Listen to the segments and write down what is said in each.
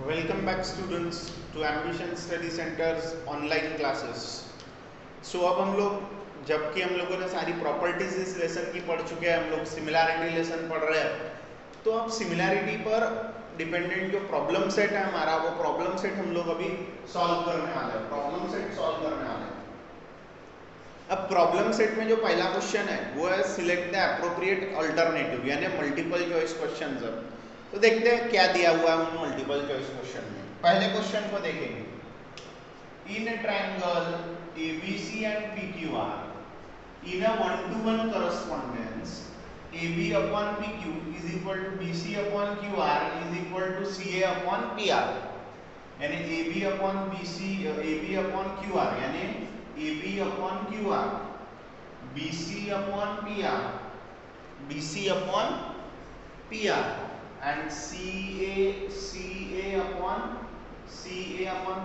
Welcome back students to Ambition Study Center's online classes. So अब हम लोग जबकि हम लोगों ने सारी प्रॉपर्टीज इस लेसन की पढ़ चुके हैं, हम लोग सिमिलैरिटी लेसन पढ़ रहे हैं। तो अब सिमिलैरिटी पर डिपेंडेंट जो प्रॉब्लम सेट है हमारा, वो प्रॉब्लम सेट हम लोग अभी सॉल्व करने वाले हैं। प्रॉब्लम सेट सॉल्व करने वाले हैं। अब प्रॉब्लम सेट में जो पहला क्वेश्चन है वो है सिलेक्ट द एप्रोप्रिएट अल्टरनेटिव, यानी मल्टीपल चॉइस क्वेश्चन है। तो देखते हैं क्या दिया हुआ है उन मल्टीपल चॉइस क्वेश्चन में। पहले क्वेश्चन को देखेंगे। In a triangle ABC and PQR in a 1-to-1 correspondence AB upon PQ is equal to BC upon QR is equal to CA upon PR, यानी AB upon BC AB upon QR यानी AB upon QR BC upon PR BC upon PR and CA upon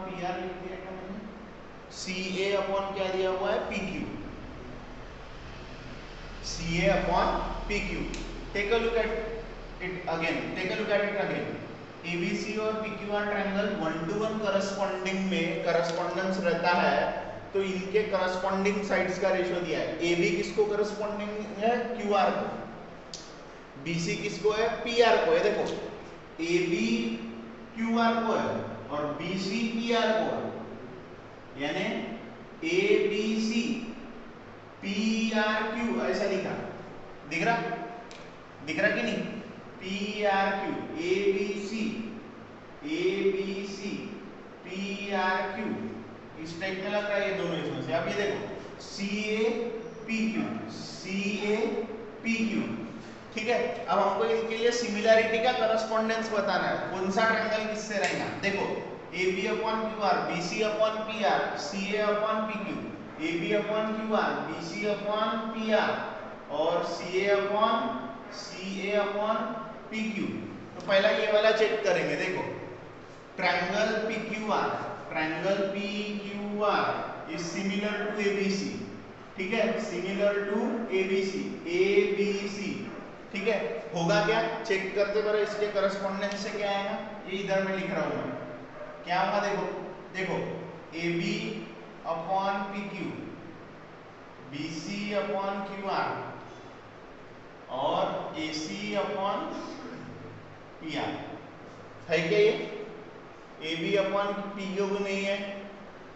PR लिख दिया क्या मैंने? CA upon क्या दिया हुआ है? PQ. CA upon PQ. Take a look at it again. ABC और PQR ट्रायंगल 1-to-1 करस्पॉन्डिंग में करस्पॉन्डेंस रहता है, तो इनके करस्पॉन्डिंग साइड्स का रेशियो दिया है। AB किसको करस्पॉन्डिंग है? QR को। BC किसको है? PR को है। देखो AB QR को है और BC PR को है, यानी ABC PRQ ऐसा लिखा। दिख रहा कि नहीं? PRQ ABC PRQ इस टाइप में लग रहा है ये दोनों इसमें से। अब ये देखो CA PQ, ठीक है। अब हमको इनके लिए सिमिलैरिटी का करस्पॉन्डेंस बताना है, कौन सा ट्रायंगल किससे रहेगा। देखो AB upon QR BC upon PR CA upon PQ AB upon QR BC upon PR और CA अपॉन PQ। तो पहला ये वाला चेक करेंगे। देखो triangle PQR is similar to ABC, ठीक है, सिमिलर टू ABC, ठीक है। होगा क्या? चेक करते बार इसके करस्पॉन्डेंस से क्या आएगा, ये इधर में लिख रहा हूं मैं। क्या होगा? देखो AB upon PQ BC upon QR और AC अपॉन PR है क्या? ये AB अपॉन PQ भी नहीं है,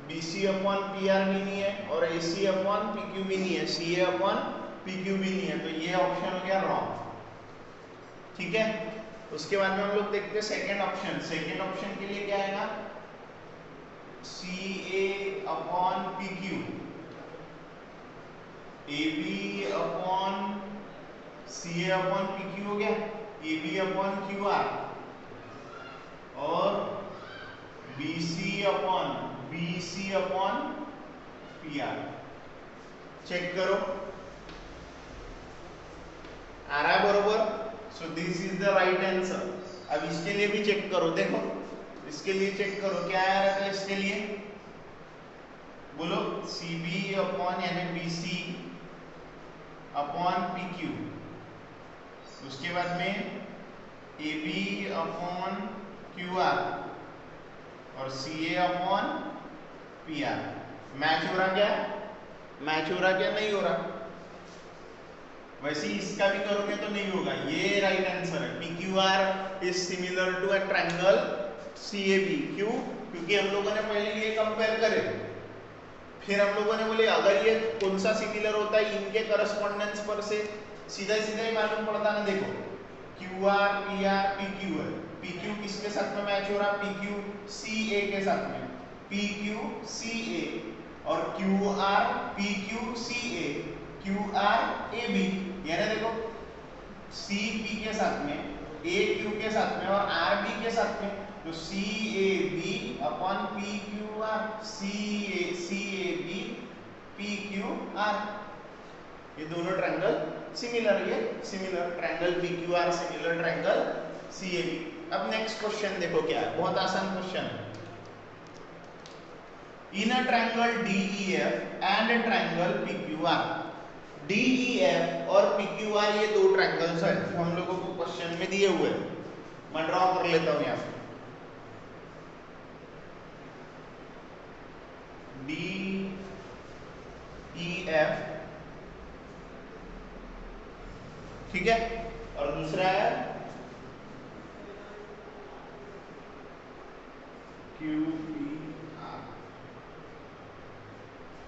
BC अपॉन PR भी नहीं है और AC अपॉन PQ भी नहीं है, CA अपॉन PQ भी नहीं है। तो ये ऑप्शन हो गया रॉन्ग, ठीक है। उसके बाद में हम लोग देखते हैं सेकंड ऑप्शन के लिए क्या आएगा? CA upon PQ AB upon CA upon PQ हो गया, AB अपॉन QR और BC अपॉन PR। चेक करो आ रहा है बरोबर? So this is the right answer. अब इसके लिए भी चेक करो। देखो इसके लिए चेक करो क्या आ रहा था इसके लिए। बोलो CB अपॉन यानी BC अपॉन PQ, उसके बाद में AB अपॉन QR और CA अपॉन PR। मैच हो रहा क्या? नहीं हो रहा। वैसे इसका भी करोगे तो नहीं होगा, ये राइट आंसर है। PQR is similar to a triangle CAB। क्यों? क्योंकि हम लोगों ने पहले ये कंपेयर करे, फिर हम लोगों ने बोले अगर ये कौन सा सिमिलर होता है इनके करस्पॉन्डेंस पर से सीधा ही मालूम पड़ता ना। देखो QR PR PQ है, PQ किसके साथ में मैच हो रहा? PQ CA के साथ में, PQ CA और QR PQ CA QR AB, यानी देखो CP के साथ में AQ के साथ में और RB के साथ में, तो CAB upon PQR CAB PQR, ये दोनों ट्रायंगल सिमिलर, ये similar triangle PQR similar triangle CAB। अब नेक्स्ट क्वेश्चन देखो क्या है, बहुत आसान क्वेश्चन है। In a triangle DEF and a triangle PQR, DEF और PQR ये दो ट्रायंगल्स हैं जो हम लोगों को क्वेश्चन में दिए हुए हैं। मैं ड्रॉ कर लेता हूं यहाँ पे। ठीक है, और दूसरा है QPR।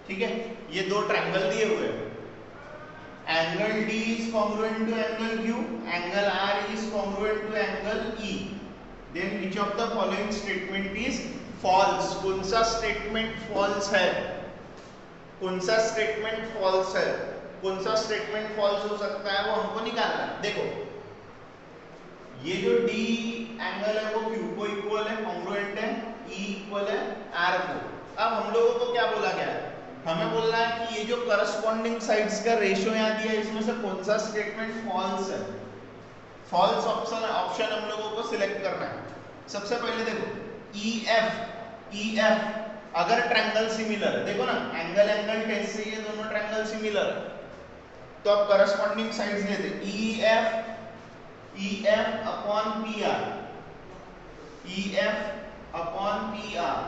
ठीक है, ये दो ट्रायंगल दिए हुए हैं। Angle D is congruent to angle Q, angle R is congruent to angle E. Then which of the following statement is false? कौन सा स्टेटमेंट फॉल्स है? कौन सा स्टेटमेंट फॉल्स है? कौन सा स्टेटमेंट फॉल्स हो सकता है वो हमको निकालना है। देखो, ये जो D एंगल है वो Q को इक्वल है, कॉन्ग्रुएंट है, E इक्वल है R को। अब हम लोगों को क्या बोला गया है? हमें बोलना है कि ये जो करस्पॉन्डिंग साइड्स का रेशियो यहाँ दिया है, इसमें से कौन सा स्टेटमेंट फॉल्स है। फॉल्स ऑप्शन हम लोगों को सिलेक्ट करना है। सबसे पहले देखो EF अगर ट्रायंगल सिमिलर है, देखो ना एंगल टेस्ट से ये दोनों ट्रायंगल सिमिलर है, तो अब करस्पॉन्डिंग साइड्स लेते EF upon PR, EF upon PR,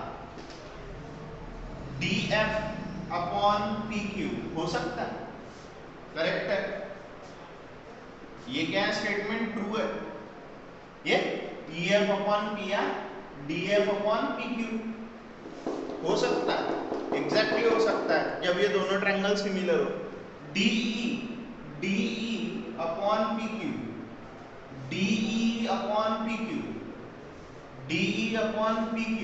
DF upon PQ हो सकता है, करेक्ट है। ये क्या है? स्टेटमेंट ट्रू है। ये EF upon PR, DF upon PQ हो सकता है, एग्जैक्टली हो सकता है जब ये दोनों ट्रायंगल सिमिलर हो। DE upon PQ, DE upon PQ, DE upon PQ,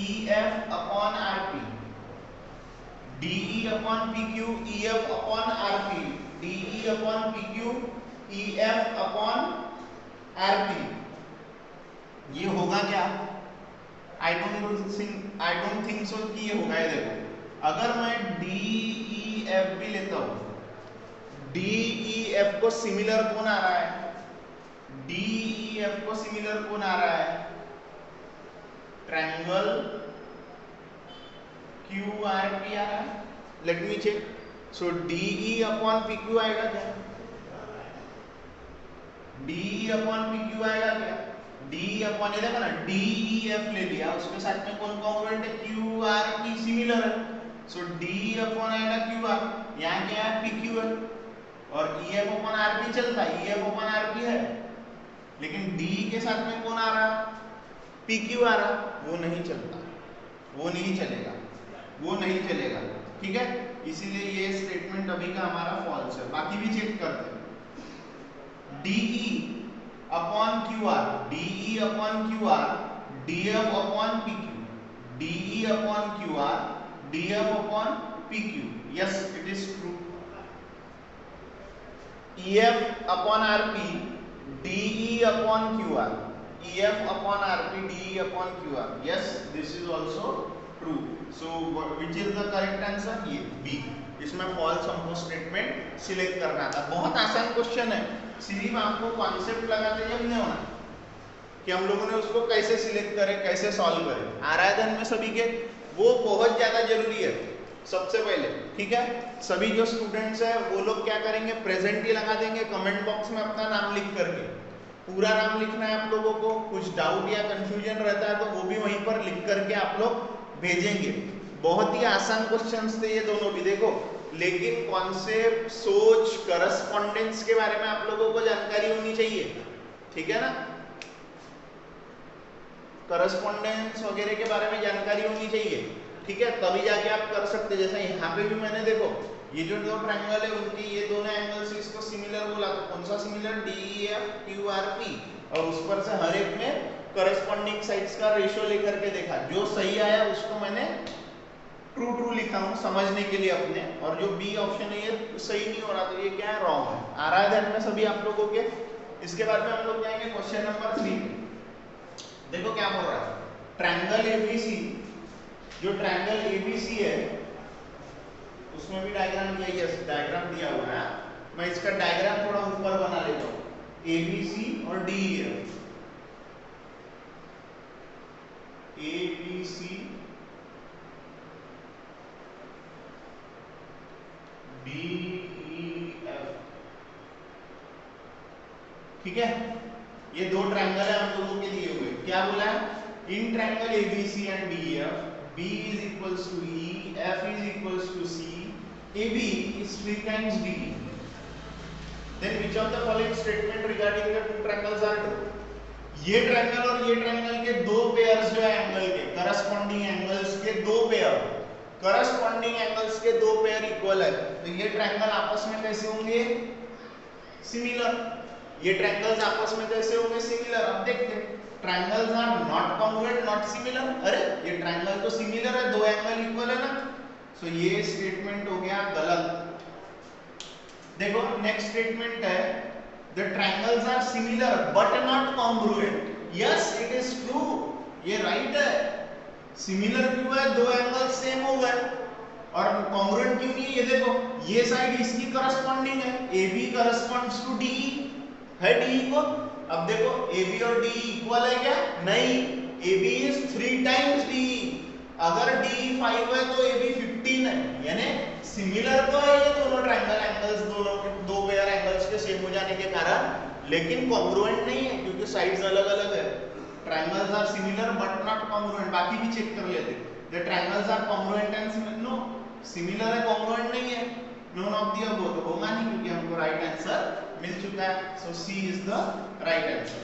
EF upon RP, DE upon PQ, EF upon RP, DE upon PQ, EF upon RP। ये होगा क्या? आई डोंट थिंक सो कि ये होगा। ये देखो, अगर मैं DEF भी लेता हूं, DEF को सिमिलर कौन आ रहा है? DEF को सिमिलर कौन आ रहा है? ट्रायंगल QRP आ रहा है। Let me check. So DE upon PQ आएगा क्या? DE अपॉन PQ आएगा क्या? DE अपॉन, ये देखो ना DEF ले लिया, उसके साथ में कौन कॉन्ग्रुएंट है? QRP सिमिलर है। सो DE अपॉन आएगा QR, यहाँ क्या है? PQ है, और EF अपॉन RP चलता है, EF अपॉन RP है, लेकिन DE के साथ में कौन आ रहा? PQ आ रहा, वो नहीं चलता, वो नहीं चलेगा, वो नहीं चलेगा। ठीक है, इसीलिए ये स्टेटमेंट अभी का हमारा फॉल्स है। बाकी भी चेक करते हैं। DE upon QR, DE upon QR, DF upon PQ, DE upon QR, DF upon PQ, yes it is true. EF upon RP, DE upon QR, EF upon RP, DE upon QR. Yes, this is also true. So which is the correct answer? ये B। इसमें false हमको statement select करना था। बहुत आसान question है, सिर्फ आपको कॉन्सेप्ट लगाते जब नहीं होना कि हम लोगों ने उसको कैसे सिलेक्ट करें, कैसे सॉल्व करें। आ रहा है ध्यान में सभी के? वो बहुत ज्यादा जरूरी है सबसे पहले। ठीक है, सभी जो स्टूडेंट्स है वो लोग क्या करेंगे? प्रेजेंट ही लगा देंगे कमेंट बॉक्स में अपना नाम लिख करके। पूरा नाम लिखना है आप लोगों को। कुछ डाउट या कंफ्यूजन रहता है तो वो भी वहीं पर लिख करके आप लोग भेजेंगे। बहुत ही आसान क्वेश्चंस थे ये दोनों भी, देखो, लेकिन कॉन्सेप्ट, सोच, करस्पॉन्डेंस के बारे में आप लोगों को जानकारी होनी चाहिए। ठीक है ना, करस्पॉन्डेंस वगैरह के बारे में जानकारी होनी चाहिए। ठीक है, तभी जाके आप कर सकते। जैसे यहाँ पे भी मैंने देखो, ये जो दो ट्रायंगल है उनकी ये दोनों एंगल्स इसको सिमिलर बोला, तो कौन सा सिमिलर? DEF QRP, और उस पर से हर एक में करस्पॉन्डिंग साइड्स का रेशियो लेकर के देखा। जो सही आया उसको मैंने ट्रू लिखा हूँ समझने के लिए अपने, और जो बी ऑप्शन है ये सही नहीं हो रहा तो ये क्या है? रॉन्ग है। आ रहा है ध्यान में सभी आप लोगों के? इसके बाद में हम लोग जाएंगे क्वेश्चन नंबर 3। देखो क्या बोल रहा है, ट्रायंगल ABC, जो ट्रायंगल ABC है उसमें भी डायग्राम दिया, यस डायग्राम दिया हुआ है। मैं इसका डायग्राम थोड़ा ऊपर बना लेता हूँ। ABC और DEF, ABC DEF, ठीक है, ये दो ट्रायंगल है हम लोगों के दिए हुए। क्या बोला है? In triangle ABC and DEF, B is equals to E, F is equals to C, AB is 3 times DE। Then which of the following statement regarding the two triangles are true? ये triangle और ये triangle के दो pairs जो है angle के corresponding angles के दो पेयर, करस्पॉन्डिंग एंगल्स के दो पेयर इक्वल है, तो ये ट्रायंगल आपस में कैसे होंगे? सिमिलर। ये ट्रायंगल्स आपस में कैसे होंगे? सिमिलर। अब देखते हैं, triangles are not congruent not similar. अरे ये ट्रायंगल तो सिमिलर है, दो एंगल इक्वल है ना, सो ये स्टेटमेंट हो गया गलत। देखो नेक्स्ट स्टेटमेंट है the triangles are similar but not congruent. yes it is true, ये राइट है। सिमिलर क्यों है? दो एंगल सेम हो गए। और कॉन्ग्रुएंट क्यों नहीं है? ये देखो, ये साइड इसकी करस्पॉन्डिंग है, AB करस्पॉन्ड्स टू DE है, DE को। अब देखो AB और DE इक्वल है क्या? नहीं, AB is 3 times DE। अगर DE 5 है तो AB 15 है, यानी सिमिलर तो है ये दोनों ट्रायंगल एंगल्स, दोनों के दो पेयर एंगल्स के सेम हो जाने के कारण, लेकिन कॉन्ग्रुएंट नहीं है क्योंकि साइड्स अलग-अलग है। Triangles are similar but not congruent. बाकी भी चेक कर लेते, the triangles are congruent and no, similar है कॉन्ग्रुएंट नहीं है, नोन ऑफ द अबव, तो होगा नहीं क्योंकि हमको राइट आंसर मिल चुका है, सो सी इज द राइट आंसर।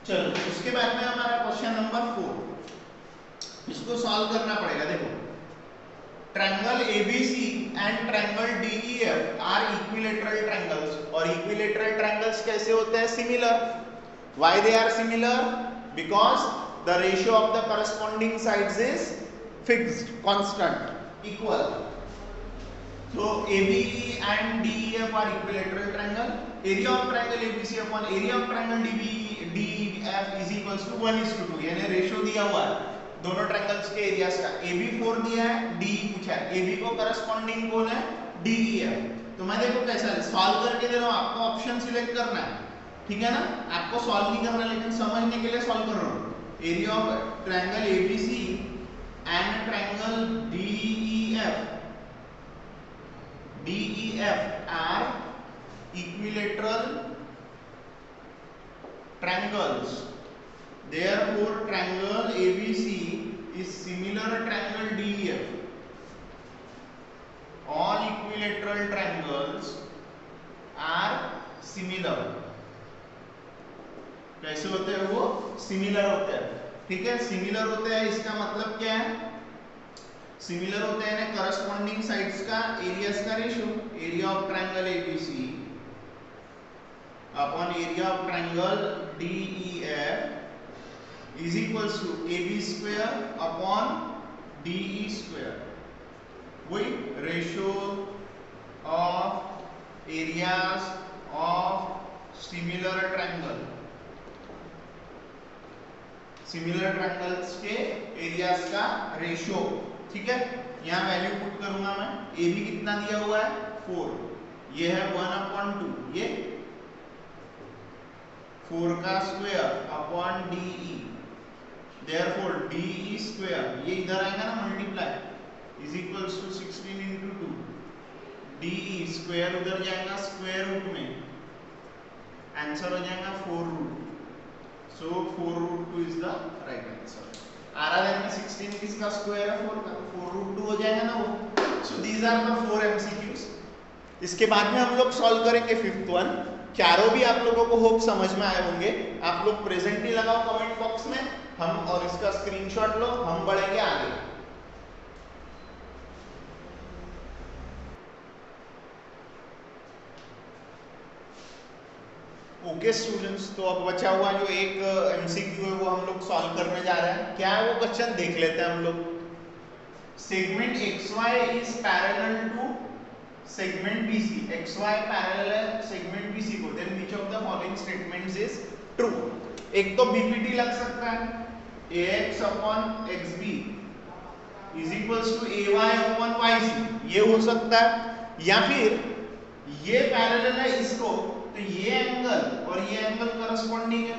चलो उसके बाद में हमारा क्वेश्चन नंबर 4, इसको सॉल्व करना पड़ेगा। देखो, triangle ABC and triangle DEF are equilateral triangles, और इक्विलैटरल ट्रायंगल्स कैसे होते हैं? Similar. Why they are similar? Because the ratio of the corresponding sides is fixed, constant, equal. So AB and DEF are equilateral triangle. Area of triangle ABC upon area of triangle DEF is equals to 1:2, यानी ratio दिया हुआ है दोनों triangles के areas का। AB 4 दिया है, DE पूछा है, AB को करस्पॉन्डिंग कौन है? DEF। तो मैं देखो कैसा सॉल्व करके दे रहा हूं, आपको ऑप्शन सिलेक्ट करना है, ठीक है ना? आपको सॉल्व नहीं करना, लेकिन समझने के लिए सॉल्व कर रहा हूं। Area of triangle ABC and triangle DEF are equilateral triangles. Therefore, triangle ABC is similar triangle DEF. All equilateral triangles are similar. कैसे होते हैं वो? सिमिलर होते हैं, ठीक है? सिमिलर होते हैं इसका मतलब क्या है? सिमिलर होते हैं ना करस्पॉन्डिंग साइड्स का एरियाज का ratio. Area of triangle ABC upon area of triangle DEF is equals to AB square upon DE square. वही ratio of areas of similar triangle, similar triangles के एरियाज का ratio, ठीक है? यहाँ value put करूंगा मैं। AB कितना दिया हुआ है? 4, ये है 1/2, ये 4 का square upon DE, therefore DE square, ये इधर आएगा ना multiply, is equals to 16 into 2, DE square उधर जाएगा स्क्वायर रूट में, आंसर हो जाएगा 4 root. So 4 root 2 is the right answer. आ रहा है 16 किसका स्क्वायर है? 4 का, 4 रूट 2 हो जाएगा ना वो। So these are the 4 MCQs। इसके बाद में हम लोग सॉल्व करेंगे 5th वन। चारों भी आप लोगों को होप समझ में आए होंगे। आप लोग प्रेजेंट ही लगाओ कमेंट बॉक्स में, हम और इसका स्क्रीनशॉट लो, हम बढ़ेंगे आगे। ओके स्टूडेंट्स, तो अब बचा हुआ जो एक MCQ है वो हम लोग सॉल्व करने जा रहे हैं। क्या है वो क्वेश्चन देख लेते हैं हम लोग। Segment XY is parallel to segment BC, XY parallel है सेगमेंट BC को, then which of the following statements is true? एक तो BPT लग सकता है, AX upon XB is equals to AY upon YC, ये हो सकता है। या फिर ये पैरेलल है इसको, तो ये एंगल और ये एंगल करस्पॉन्डिंग है,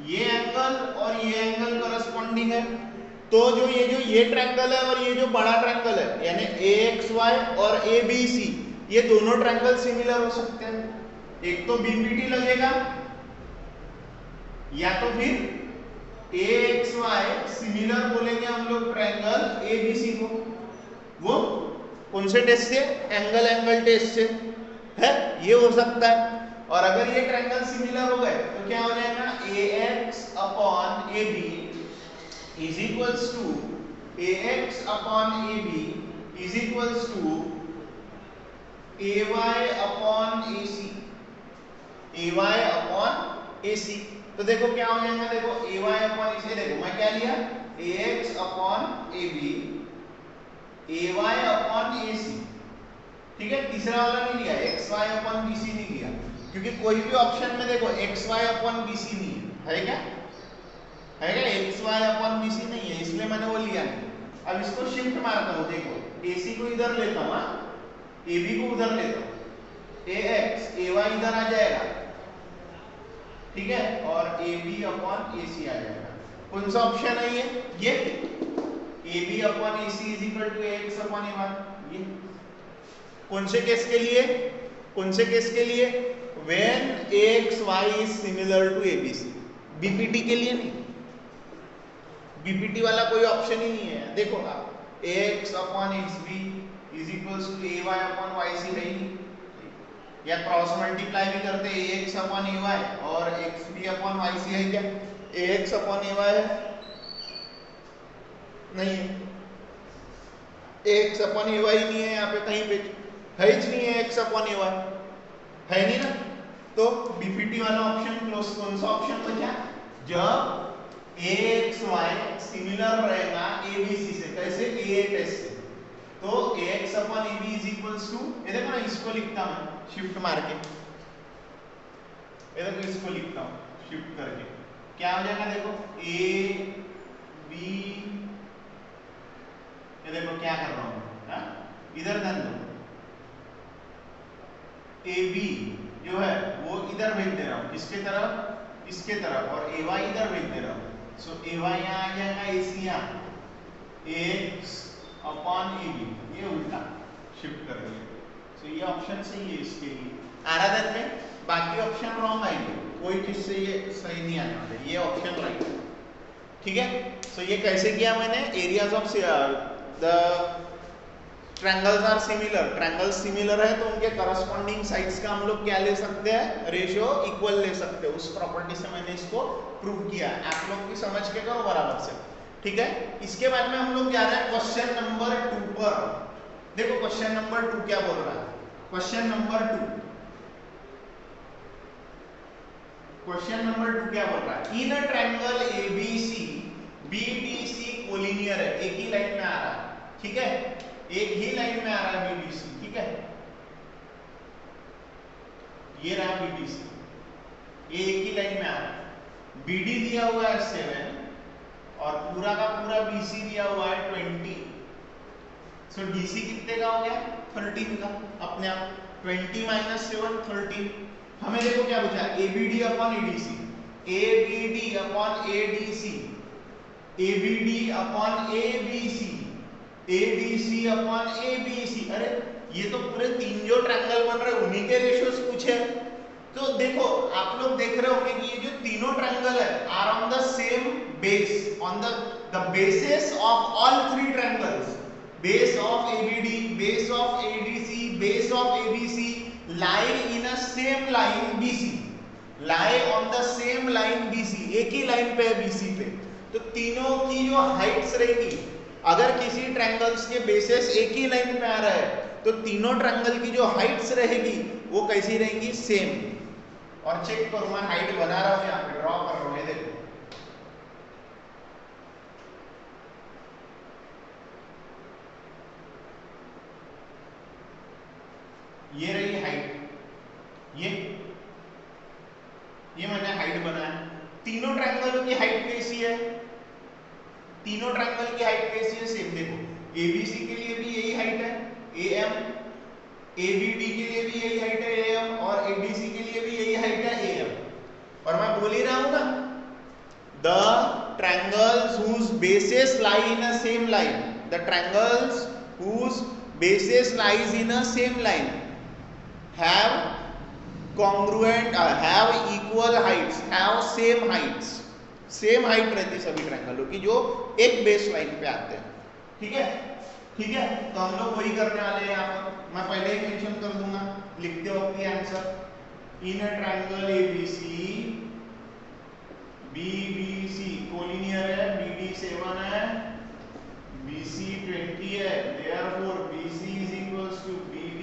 ये एंगल और ये एंगल करस्पॉन्डिंग है। तो जो ये ट्रायंगल है और ये जो बड़ा ट्रायंगल है, यानी AXY और ABC, ये दोनों ट्रायंगल सिमिलर हो सकते हैं। एक तो BPT लगेगा, या तो फिर AXY सिमिलर बोलेंगे हम लोग ट्रायंगल ABC को। वो कौन से टेस्ट से? एंगल टेस्ट से है, ये हो सकता है। और अगर ये ट्रायंगल सिमिलर हो गए तो क्या हो जाएगा, ax upon ab is equals to ax upon ab is equals to ay upon ac, ay upon ac। तो देखो क्या हो जाएगा, देखो ay अपॉन ac, देखो मैं क्या लिया, ax upon ab ay upon ac, ठीक है। तीसरा वाला नहीं लिया, xy अपॉन bc नहीं लिया, क्योंकि कोई भी ऑप्शन में देखो xy अपॉन bc नहीं है, है क्या, है क्या, xy अपॉन bc नहीं है, इसलिए मैंने वो लिया नहीं। अब इसको शिफ्ट मारता हूँ, देखो ac को इधर लेता हूँ, ab को उधर लेता हूँ, ax ay इधर आ जाएगा, ठीक है, और ab अपॉन ac आ जाएगा। कौन सा ऑप्शन है ये ab upon ac is equal to ax upon ay, ये कौन से केस के लिए, कौन से केस के लिए, when ax y is similar to abc, bpt के लिए नहीं, bpt वाला कोई ऑप्शन ही नहीं है। देखो आप ax upon xb is equals to ay upon yc है ही नहीं, या क्रॉस मल्टीप्लाई भी करते ax अपॉन ay और xb अपॉन yc है क्या, ax अपॉन ay है नहीं है, ax अपॉन ay नहीं है यहाँ पे, कहीं पे है ही नहीं है, x अपॉन ay है नहीं ना, तो बीपीटी वाला ऑप्शन क्लोज। कौन सा ऑप्शन बचा, जब ax y सिमिलर रहेगा abc से, कैसे, a टेस्ट से, तो ax upon ab is equals to, ये देखो ना, इसको लिखता मैं शिफ्ट मार के, ये देखो इसको लिखता हूँ शिफ्ट करके, क्या हो जाएगा, देखो a b, ये देखो क्या कर रहा हूँ, इधर ध्यान दो, AB जो है वो इधर भेज दे रहा हूँ, किसके तरफ, इसके तरफ, और AY इधर भेज दे रहा हूँ। सो AY यहाँ आ जाएगा, AC यहाँ, AX अपॉन AB, ये उल्टा शिफ्ट कर दिया। सो ये ऑप्शन सही है इसके लिए, आराधन में बाकी ऑप्शन रॉन्ग आएंगे, कोई चीज से ये सही नहीं आने वाले, ये ऑप्शन राइट, ठीक है। सो ये कैसे किया मैंने, areas of the triangles are similar, triangles similar है तो उनके करस्पॉन्डिंग साइड्स का हम लोग क्या ले सकते हैं, रेशियो इक्वल ले सकते हैं, उस प्रॉपर्टी से मैंने इसको प्रूव किया। आप लोग भी समझ के करो बराबर से, ठीक है। इसके बाद में हम लोग जा रहे हैं क्वेश्चन नंबर 2 पर। देखो क्वेश्चन नंबर 2 क्या बोल रहा है, क्वेश्चन नंबर 2, क्वेश्चन नंबर 2 क्या बोल रहा है, in a triangle ABC BDC collinear है, एक ही लाइन में आ रहा है, ठीक है, एक ही लाइन में आ रहा है BDC, ठीक है, ये रहा BDC, ये एक ही लाइन में आ रहा है, BD दिया हुआ है 7 और पूरा का पूरा BC दिया हुआ है 20। सो DC कितने का हो गया, 13 का, अपने आप 20 माइनस 7 13। हमें देखो क्या बचा, ABD upon ADC, ABD upon ADC, ABD upon ABC, ADC upon ABC। अरे ये तो पूरे 3 जो ट्रायंगल बन रहे हैं उन्हीं के रेशियोज पूछे। तो देखो आप लोग देख रहे होंगे कि ये जो तीनों ट्रायंगल है are on the same base, on the basis of all 3 triangles, base of ABD, base of ADC, base of ABC lie in a same line BC, lie on the same line BC, एक ही line पे है BC पे। तो तीनों की जो Heights रहेगी, अगर किसी ट्रायंगल्स के बेसिस एक ही लाइन पे आ रहा है तो तीनों ट्रायंगल की जो हाइट्स रहेगी वो कैसी रहेंगी, सेम। और चेक करो, मैं हाइट बना रहा हूं, यहाँ पे ड्रॉ कर रहा हूं, ये देखो ये रही हाइट, ये मैंने हाइट बनाया। तीनों ट्रायंगलों की हाइट कैसी है, तीनों ट्रायंगल की हाइट कैसी है, सेम। देखो ABC के लिए भी यही हाइट है AM, ABD के लिए भी यही हाइट है AM, और ADC के लिए भी यही हाइट है AM। और मैं बोल ही रहा हूं ना, the triangles whose bases lie in a same line, the triangles whose bases lies in a same line have congruent, have equal heights, have same heights, same height रहती है सभी ट्रायंगलों की जो एक बेस लाइन पे आते हैं, ठीक है, ठीक है। तो हम लोग वही करने वाले हैं यहाँ पर, मैं पहले ही मेंशन कर दूंगा लिखते वक्त ये answer, in a triangle ABC BBC collinear है, BD 7 है, BC 20 है, therefore BC is equals to BD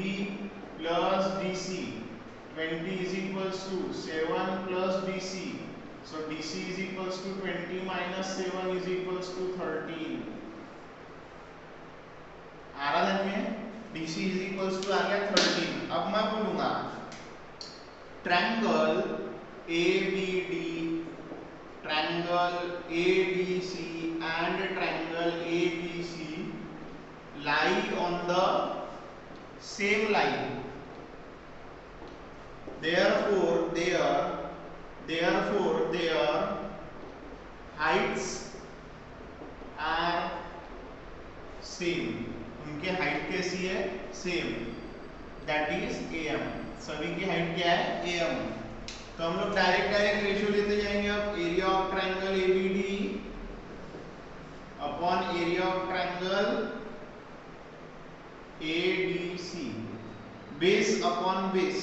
plus DC. 20 is equals to 7 plus DC. So DC is equals to 20 minus 7 is equals to 13. आ रहा है में DC is equals to आ गया 13. अब मैं बोलूंगा triangle ABD, triangle ADC and triangle ABC lie on the same line. Therefore their heights are same. उनके height कैसी है? सेम. That is AM. सभी की हाइट क्या है? AM. तो हम लोग डायरेक्ट रेशियो लेते जाएंगे. अब area of triangle ABD upon area of triangle ADC, base upon base.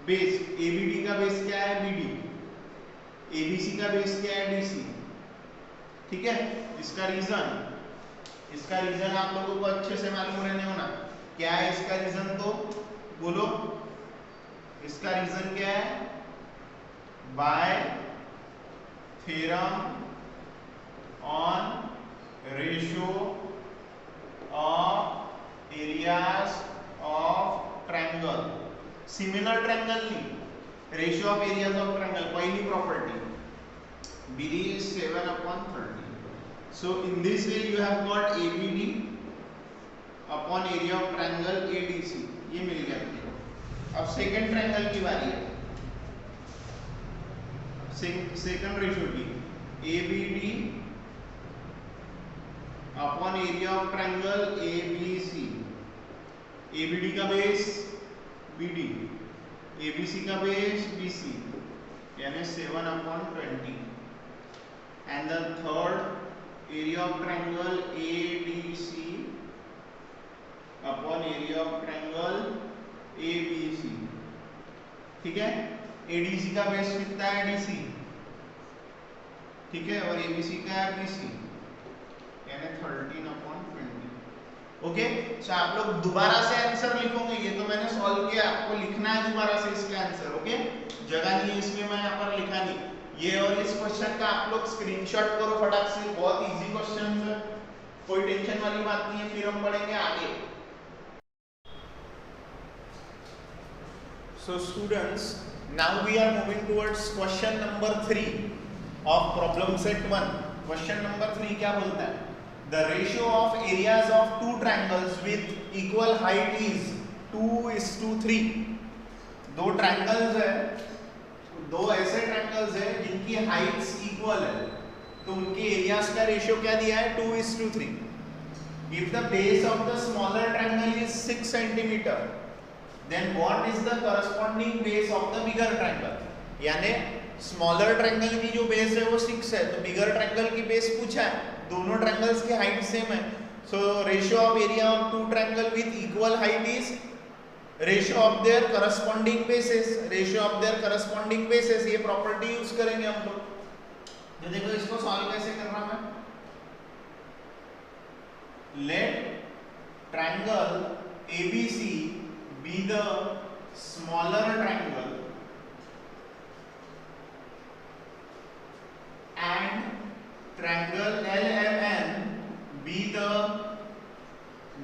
Base ABD का बेस क्या है? BD. ABC का बेस क्या है? DC. ठीक है. इसका रीजन आप लोगों को अच्छे से मालूम रहने होना. क्या है इसका रीजन? तो बोलो. इसका रीजन क्या है? By theorem on ratio of areas of triangle. Similar triangle नहीं, ratio of areas of triangle. पहली property BD is 7/30. So in this way you have got ABD upon area of triangle ADC. ये मिल गया आपको. अब second triangle की बारी है. Second ratio की ABD upon area of triangle ABC. ABD का बेस BD, ABC का बेस BC, यानी 7/20. And the third area of triangle ADC upon area of triangle ABC. ठीक है. ADC का बेस कितना है? DC. ठीक है. और ABC का है BC, यानी 13/20. ओके. सो आप लोग दोबारा से आंसर लिखोगे. ये तो मैंने सॉल्व किया, आपको लिखना है दोबारा से इसका आंसर. ओके. जगह नहीं है इसलिए मैं यहाँ पर लिखा नहीं. ये और इस क्वेश्चन का आप लोग स्क्रीनशॉट करो फटाक से. बहुत इजी क्वेश्चन है, कोई टेंशन वाली बात नहीं है. फिर हम पढ़ेंगे आगे. So students, now we are moving towards question number 3 of problem set 1. Question number 3 क्या बोलता है? The ratio of areas of two triangles with equal height is 2:3. दो ट्रायंगल्स है, दो ऐसे ट्रायंगल्स है जिनकी हाइट्स इक्वल है, तो उनके एरियाज का रेशियो क्या दिया है? 2:3. If the base of the smaller triangle is 6 cm, then what is the corresponding base of the bigger triangle? यानी स्मॉलर ट्रायंगल की जो बेस है वो 6 है, तो बिगर ट्रायंगल की बेस पूछा है. दोनों ट्रायंगल्स की हाइट सेम है. So ratio of area of two triangle with equal height is ratio of their corresponding bases. Ratio of their corresponding bases, ये प्रॉपर्टी यूज करेंगे हम लोग. तो देखो इसको सॉल्व कैसे करना है. Let triangle ABC be the smaller triangle and triangle LMN be the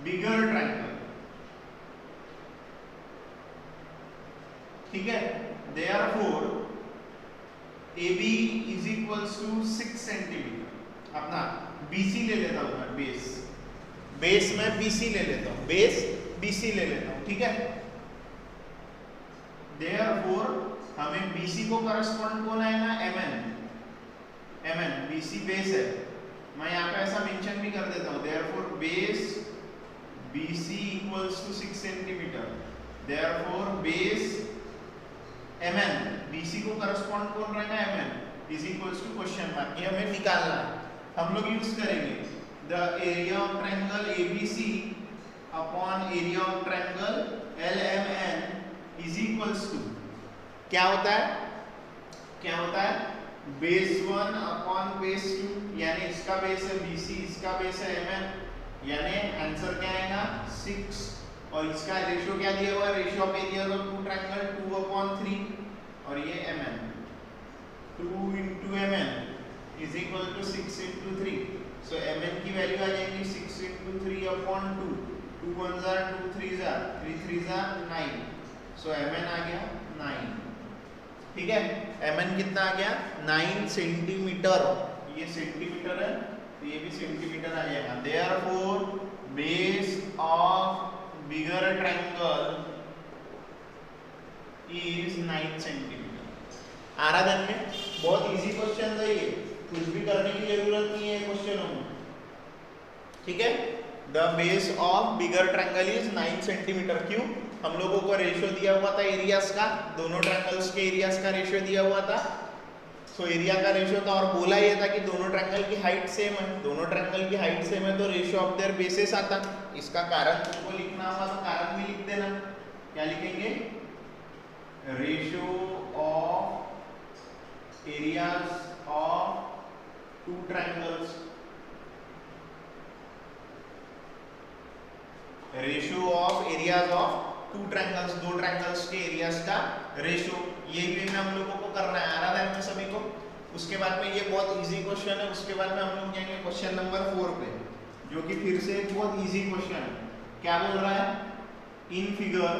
bigger triangle. ठीक है. Therefore AB is equals to 6 cm. अपना BC ले लेता हूँ मैं. बेस में BC ले लेता हूँ. बेस BC ले लेता हूँ. ठीक है. Therefore हमें BC को करस्पॉन्ड कौन आएगा? MN. BC बेस है. मैं यहाँ पे ऐसा मेंशन भी कर देता हूँ. Therefore base BC equals to 6 cm. Therefore base MN, BC को करस्पॉन्ड कौन रहेगा? MN is equals to question mark. ये हमें निकालना है. हम लोग यूज करेंगे the area of triangle ABC upon area of triangle LMN is equals to क्या होता है बेस 1 अपॉन बेस 2, यानी इसका बेस है BC, इसका बेस है MN, यानी आंसर क्या आएगा 6। और इसका रेशियो क्या दिया हुआ है, ratio of areas of two triangle 2/3, और ये MN 2 into MN is equal to 6 into 3। So MN की वैल्यू आ जाएगी 6 into 3/2, 2 1s are 2 3s are 3 3s are 9। So MN आ गया 9, ठीक है। MN कितना आ गया 9 सेंटीमीटर, ये सेंटीमीटर है तो ये भी सेंटीमीटर आ जाएगा। Therefore base of bigger triangle is 9 centimetre. आराधन में बहुत इजी क्वेश्चन है ये, कुछ भी करने की जरूरत नहीं है क्वेश्चनों में, ठीक है। The base of bigger triangle is 9 centimetre. क्यों? हम लोगों को रेशियो दिया हुआ था एरियाज का, दोनों ट्रायंगल्स के एरियाज का रेशियो दिया हुआ था। सो एरिया का रेशियो था और बोला ये था कि दोनों ट्रायंगल की हाइट सेम है, दोनों ट्रायंगल की हाइट सेम है तो रेशियो ऑफ देयर बेसेस आता। इसका कारण तुमको लिखना होगा तो कारण भी लिख देना। क्या लिखेंगे? Ratio of areas of two triangles, ratio of areas of two triangles, दो ट्रायंगल्स के एरियाज का रेशियो, ये भी हम लोगों को करना है आराधन में सभी को। उसके बाद में ये बहुत इजी क्वेश्चन है, उसके बाद में हम लोग जाएंगे क्वेश्चन नंबर 4 पे, जो कि फिर से एक बहुत इजी क्वेश्चन है। क्या बोल रहा है? इन फिगर,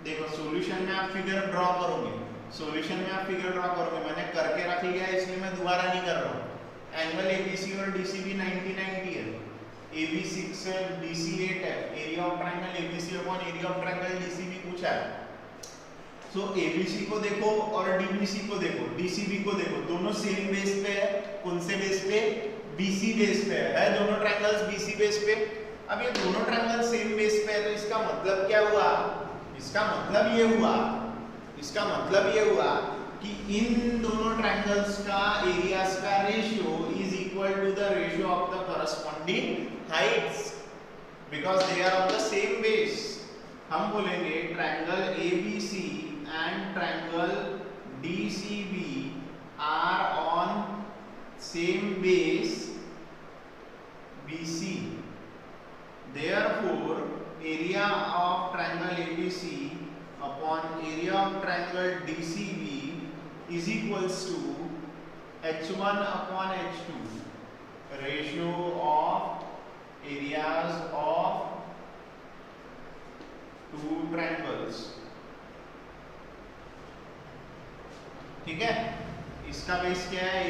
देखो सॉल्यूशन में आप फिगर ड्रॉ करोगे, सॉल्यूशन में आप फिगर ड्रॉ करोगे, मैंने करके रखी गया है इसलिए मैं दोबारा नहीं कर रहा हूँ। एंगल ABC और DCB 90-90 है, AB 6 है, DC 8 है, area of triangle ABC upon area of triangle DCB पूछा है। सो ABC को देखो और DBC को देखो, DCB को देखो, दोनों सेम बेस पे है। कौन से बेस पे? BC बेस पे है दोनों ट्रायंगल्स BC बेस पे। अब ये दोनों ट्रायंगल सेम बेस पे है तो इसका मतलब क्या हुआ? इसका मतलब ये हुआ कि इन दोनों ट्रायंगल्स का एरियाज का ratio is equal to the ratio of the corresponding heights because they are of the same base. हम बोलेंगे triangle ABC and triangle DCB are on same base BC. Therefore, area of triangle ABC upon area of triangle DCB is equals to H1 upon H2, ratio of areas of two triangles. ठीक है, इसका base क्या है?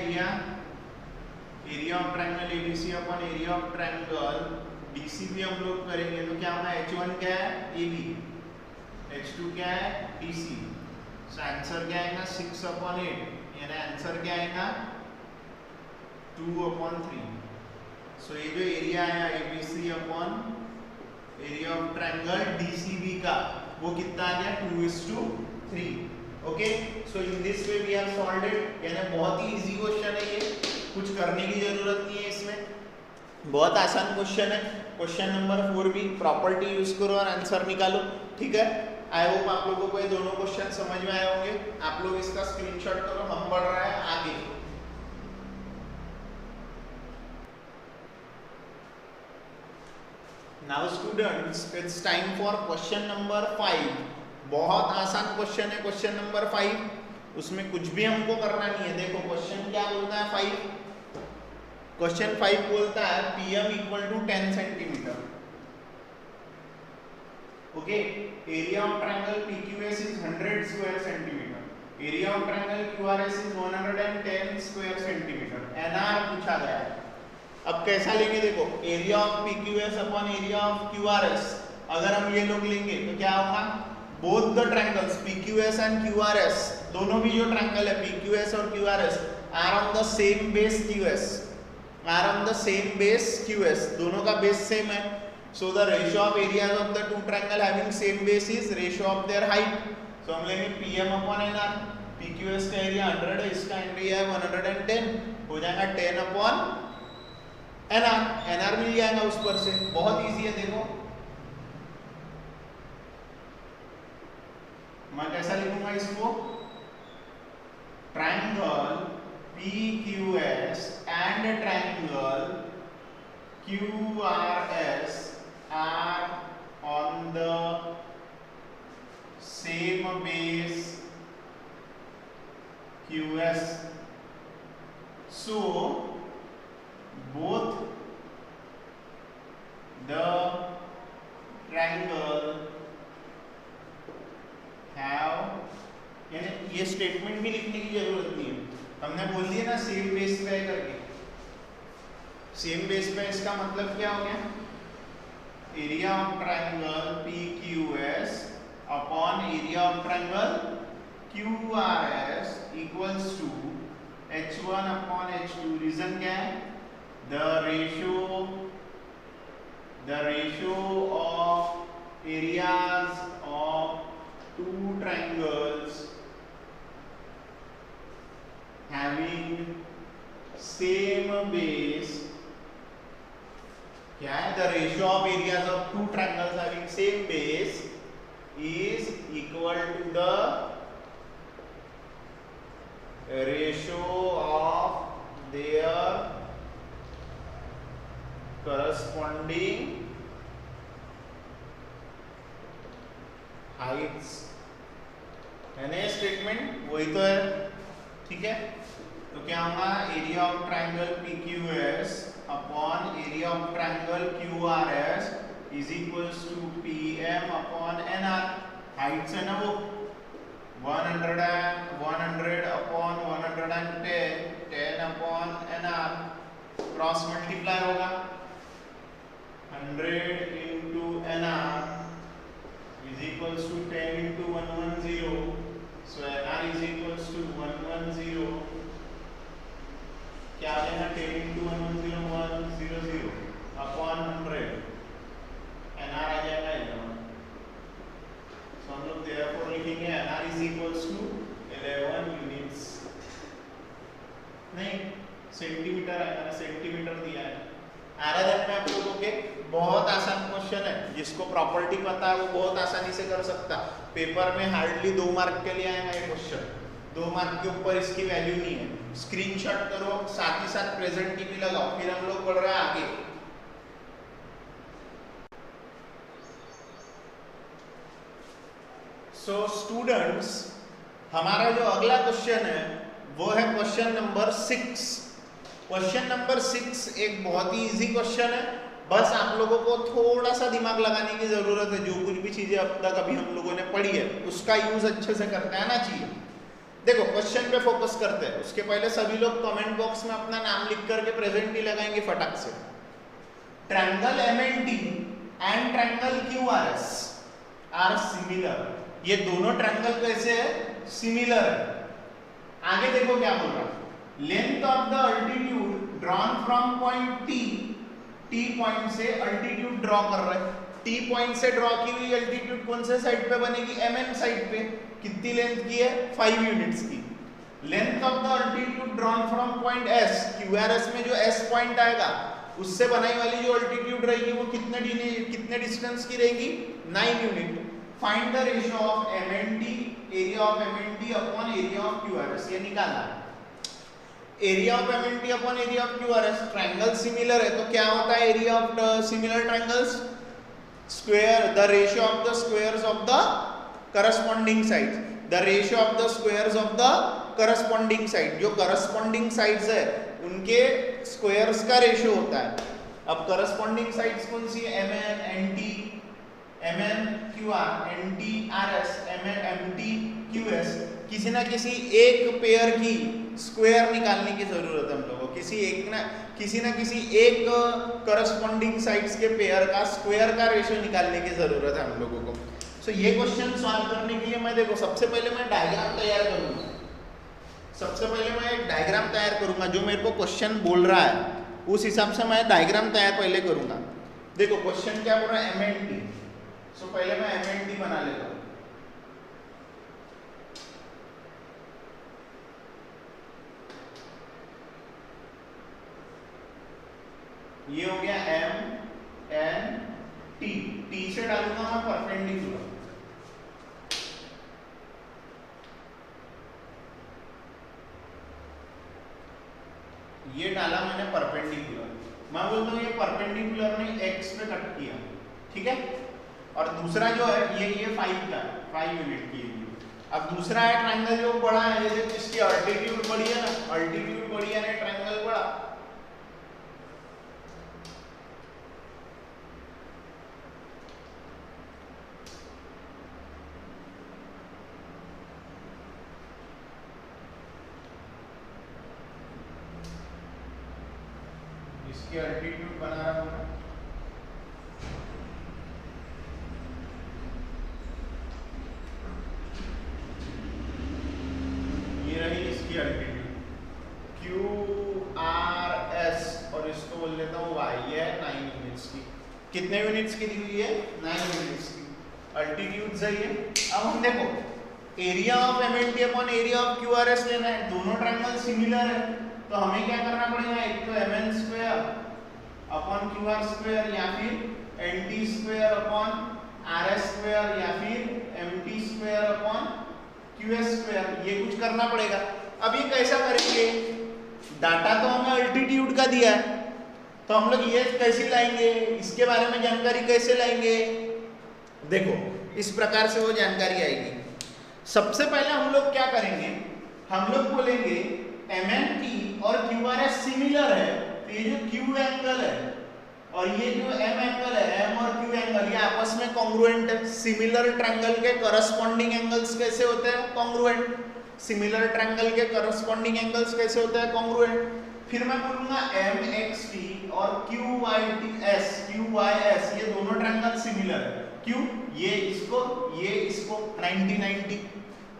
Area of triangle ABC upon area of triangle DCB हम लोग करेंगे तो क्या होगा? H1 क्या है? AB, H2 क्या है? DC। सो आंसर क्या आएगा? 6/8, यानी आंसर क्या आएगा? 2/3। सो ये जो एरिया आया ABC upon area of triangle DCB का वो कितना आ गया? 2:3। Okay, so in this way we have solved it. यानी बहुत ही इजी क्वेश्चन है ये, कुछ करने की जरूरत नहीं है इसमें, बहुत आसान क्वेश्चन है। क्वेश्चन नंबर 4 भी प्रॉपर्टी यूज करो और आंसर निकालो, ठीक है। आई होप आप लोगों को ये दोनों क्वेश्चन समझ में आए होंगे। आप लोग इसका स्क्रीनशॉट करो, हम बढ़ रहे हैं आगे। Now students, it's time for question number 5। बहुत आसान क्वेश्चन है क्वेश्चन नंबर 5, उसमें कुछ भी हमको करना नहीं है। देखो क्वेश्चन क्या बोलता है 5, क्वेश्चन 5 बोलता है PM equal to 10 centimetre. Okay, area of triangle PQS is 100 square centimetre, area of triangle QRS is 110 square centimetre. NR पूछा गया है। अब कैसा लेंगे? देखो area of PQS upon area of QRS, अगर हम ये लोग लेंगे तो क्या होगा? Both the triangles PQS and QRS, दोनों भी जो ट्रायंगल है PQS और QRS are on the same base QS, are on the same base QS, दोनों का बेस सेम है। So the ratio of areas of the two triangle having same base is ratio of their height. So हम लेंगे PM upon NR, PQS का area 100 है, इसका area है 110, हो जाएगा 10/NR, NR मिल जाएगा उस पर से। बहुत इजी है, देखो मैं कैसा लिखूंगा इसको, triangle PQS and triangle QRS are on the same base QS, so both the triangle have, यानी ये स्टेटमेंट भी लिखने की जरूरत नहीं है, हमने बोल दिया ना सेम बेस पे करके। सेम बेस पे इसका मतलब क्या हो गया, area of triangle PQS upon area of triangle QRS equals to H1 upon H2। Reason क्या है, the ratio of areas of two triangles having same base, क्या है, the ratio of areas of two triangles having same base is equal to the ratio of their corresponding heights। है ना statement, वही तो है, ठीक है। तो क्या होगा, area of triangle PQS upon area of triangle QRS is equals to PM upon NR। Heights है ना वो 100 upon 110, 10 upon NR, cross multiply होगा 100 into NR is equals to 10 into 110, so NR is equals to 110, क्या लेना, 10 into 110 100 upon 100, NR आ जाएगा 11। so हम लोग therefore लिखेंगे NR is equals to 11 units, नहीं सेंटीमीटर आएगा, सेंटीमीटर दिया है। आराधन में आप लोगों के बहुत आसान क्वेश्चन है, जिसको प्रॉपर्टी पता है वो बहुत आसानी से कर सकता। पेपर में हार्डली 2 मार्क के लिए आएगा ये क्वेश्चन, 2 मार्क के ऊपर इसकी वैल्यू नहीं है। स्क्रीनशॉट करो, साथ ही साथ प्रेजेंट टीवी लगाओ, फिर हम लोग बढ़ रहे हैं आगे। सो स्टूडेंट्स, हमारा जो अगला क्वेश्चन है वो है क्वेश्चन नंबर 6। क्वेश्चन नंबर 6 एक बहुत ही इजी क्वेश्चन है, बस आप लोगों को थोड़ा सा दिमाग लगाने की जरूरत है। जो कुछ भी चीजें अब तक अभी हम लोगों ने पढ़ी है उसका यूज अच्छे से करते आना चाहिए। देखो क्वेश्चन पे फोकस करते हैं, उसके पहले सभी लोग कमेंट बॉक्स में अपना नाम लिख करके प्रेजेंट ही लगाएंगे फटाक से। Triangle MNT and triangle QRS are similar. ये दोनों ट्रायंगल कैसे है, सिमिलर है। आगे देखो क्या बोल रहा है, length of the altitude drawn from point T point से अल्टीट्यूड ड्रॉ कर रहे हैं। T पॉइंट से ड्रॉ की हुई अल्टीट्यूड कौन से साइड पे बनेगी, MM साइड पे। कितनी लेंथ की है, 5 यूनिट्स की। Length of the altitude drawn from point S, QRS में जो S पॉइंट आएगा उससे बनाई वाली जो अल्टीट्यूड रहेगी वो कितने डिस्टेंस की रहेगी, 9 unit. Find the ratio of MNT, area of MNT upon area of QRS, ये निकालना है। Area of MNT upon area of QRS, triangle similar है तो क्या होता है area of similar triangles, square the ratio of the squares of the corresponding sides, the ratio of the squares of the corresponding side. जो corresponding sides है उनके squares का ratio होता है। अब करस्पॉन्डिंग साइड्स कौन सी है, MN NT, MN QR, NT RS, MN MT QS। किसी ना किसी एक पेयर की स्क्वायर निकालने की जरूरत है हम लोगों को, किसी ना किसी एक करस्पॉन्डिंग साइड्स के पेयर का स्क्वायर का रेशियो निकालने की जरूरत है हम लोगों को। सो ये क्वेश्चन सॉल्व करने के लिए मैं देखो सबसे पहले मैं डायग्राम तैयार करूंगा। सबसे पहले मैं एक डायग्राम तैयार करूंगा, जो मेरे को क्वेश्चन बोल रहा है उस हिसाब से मैं डायग्राम तैयार पहले करूंगा। देखो क्वेश्चन क्या बोल रहा है, MNT। सो पहले मैं MNT बना लेता हूं। ये हो गया MNT, T से डालूंगा मैं परपेंडिकुलर। ये डाला मैंने परपेंडिकुलर, मैं बोलता हूँ ये परपेंडिकुलर ने एक्स पे कट किया, ठीक है। और दूसरा जो है ये 5 का 5 यूनिट की है। अब दूसरा है ट्रायंगल जो बड़ा है, जैसे जिसकी अल्टीट्यूड बड़ी है ना, अल्टीट्यूड बड़ी है ना, ट्रायंगल बड़ा, इसकी अल्टीट्यूड बना रहा हूं, ये रही इसकी अल्टीट्यूड QRS, और इसको बोल लेता हूँ y, ये है 9 यूनिट्स की। कितने यूनिट्स की दी हुई है? 9 यूनिट्स की अल्टीट्यूड सही है। अब हम देखो area of MNT upon area of QRS लेना है, दोनों ट्रायंगल सिमिलर है, तो हमें क्या करना पड़ेगा, एक तो MN square upon QR square, या फिर NT square upon RS square, या फिर MT square upon QS square, ये कुछ करना पड़ेगा। अब ये कैसा करेंगे, डाटा तो हमें अल्टीट्यूड का दिया है, तो हम लोग ये कैसे लाएंगे, इसके बारे में जानकारी कैसे लाएंगे? देखो इस प्रकार से वो जानकारी आएगी। सबसे पहले हम लोग क्या करेंगे, हम लोग बोलेंगे MNT और QRS सिमिलर है, तो ये जो Q एंगल है और ये जो M एंगल है, M और Q एंगल, ये आपस में कॉन्ग्रुएंट है। सिमिलर ट्रायंगल के करस्पॉन्डिंग एंगल्स कैसे होते हैं? कॉन्ग्रुएंट। सिमिलर ट्रायंगल के करस्पॉन्डिंग एंगल्स कैसे होते हैं? कॉन्ग्रुएंट। फिर मैं बोलूंगा MXT और QYS, ये दोनों ट्रायंगल सिमिलर है। क्यों? ये इसको 90-90,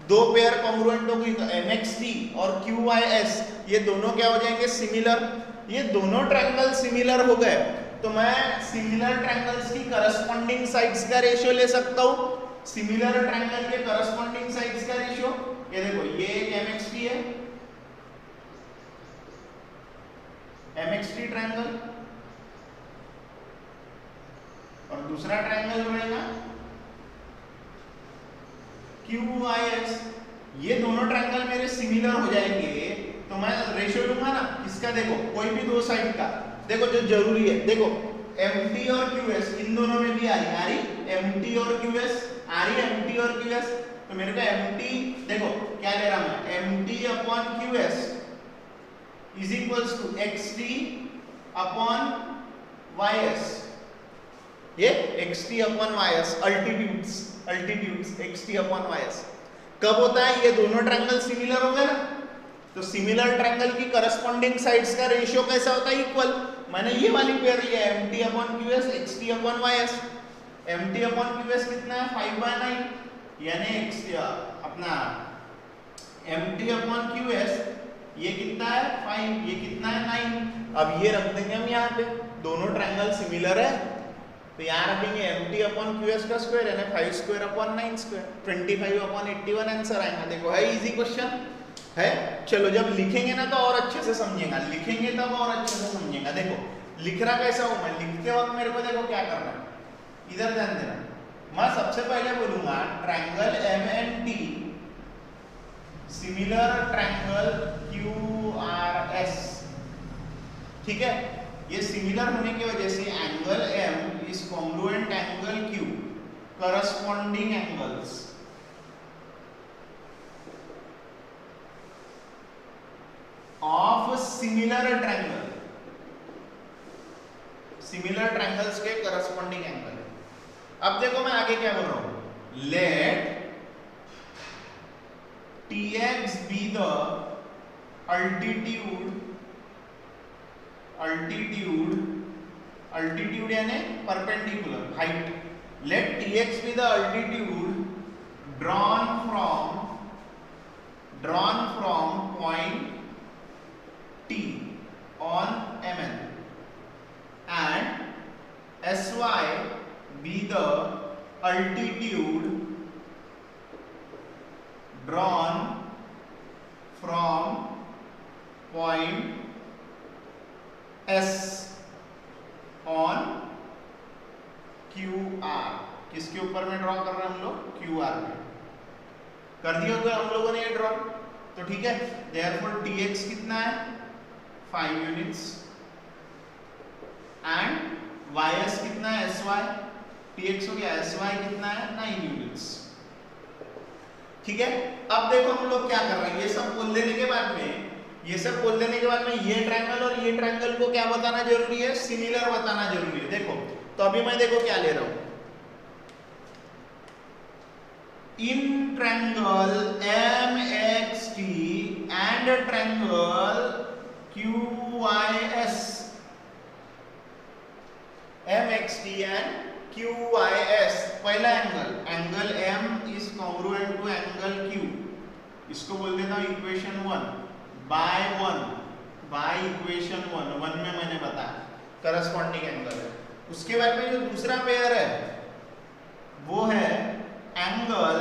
दो पेयर कॉन्ग्रुएंट हो गई, तो MXT और QYS ये दोनों क्या हो जाएंगे? सिमिलर। ये दोनों ट्रायंगल सिमिलर हो गए, तो मैं सिमिलर ट्रायंगल्स की करस्पॉन्डिंग साइड्स का रेशियो ले सकता हूं। सिमिलर ट्रायंगल के करस्पॉन्डिंग साइड्स का रेशियो, ये देखो ये एक MXT है, MXT ट्रायंगल, और दूसरा ट्रायंगल रहेगा QYS। ये दोनों ट्रायंगल मेरे सिमिलर हो जाएंगे, तो मैं रेशियो लूंगा ना किसका? देखो कोई भी दो साइड का, देखो जो जरूरी है, देखो MT और QS इन दोनों में भी आ रही MT और QS आ रही, MT और QS, तो मेरे को MT देखो क्या ले रहा मैं, MT upon QS is equals to XT upon YS, ये XT upon YS altitudes XT upon YS कब होता है? ये दोनों ट्रायंगल सिमिलर हो गए ना, तो सिमिलर ट्रायंगल की करस्पॉन्डिंग साइड्स का रेशियो कैसा होता है? इक्वल। मैंने ये वाली पेयर लिया MT upon QS, XT upon YS। MT upon QS कितना है? 5/9, यानी अपना MT अपॉन QS ये कितना है? 5, ये कितना है? 9। अब ये रख देंगे हम यहाँ पे, दोनों ट्रायंगल सिमिलर है, तो यहाँ रखेंगे MT अपॉन QS का स्क्वायर, यानी 5 square upon 9 square, 25 upon 81 answer आएगा। देखो है इजी क्वेश्चन है। चलो जब लिखेंगे ना तो और अच्छे से समझेगा, लिखेंगे तब और अच्छे से समझेगा। देखो लिखना कैसा हो, मैं लिखते वक्त मेरे को देखो क्या करना है, इधर ध्यान देना। मैं सबसे पहले बोलूंगा triangle MNT similar triangle QRS, ठीक है। ये सिमिलर होने की वजह से angle M is congruent angle Q, corresponding angles of similar triangle, similar triangles के करस्पॉन्डिंग एंगल। अब देखो मैं आगे क्या बोल रहा हूं, let TX be the altitude यानी perpendicular height, let TX be the altitude drawn from point T on MN and SY be the altitude drawn from point S on QR। किसके ऊपर में ड्रॉ कर रहे हैं हम लोग? QR में कर दिया होगा हम लोगों ने ये ड्रॉ, तो ठीक है। देयरफॉर TX कितना है? 5 यूनिट्स एंड ys कितना है sy, tx हो गया, sy कितना है 9 यूनिट्स। ठीक है, अब देखो हम लोग क्या कर रहे हैं, ये सब बोल देने के बाद में ये ट्रायंगल और ये ट्रायंगल को क्या बताना जरूरी है, सिमिलर बताना जरूरी है। देखो तो अभी मैं देखो क्या ले रहा हूं, in triangle MXT and triangle QYS, MXT and QYS, पहला angle M is congruent to angle Q, इसको बोल देता हूं इक्वेशन 1 बाय इक्वेशन 1 में मैंने बताया करस्पॉन्डिंग एंगल है। उसके बाद में जो दूसरा पेयर है वो है angle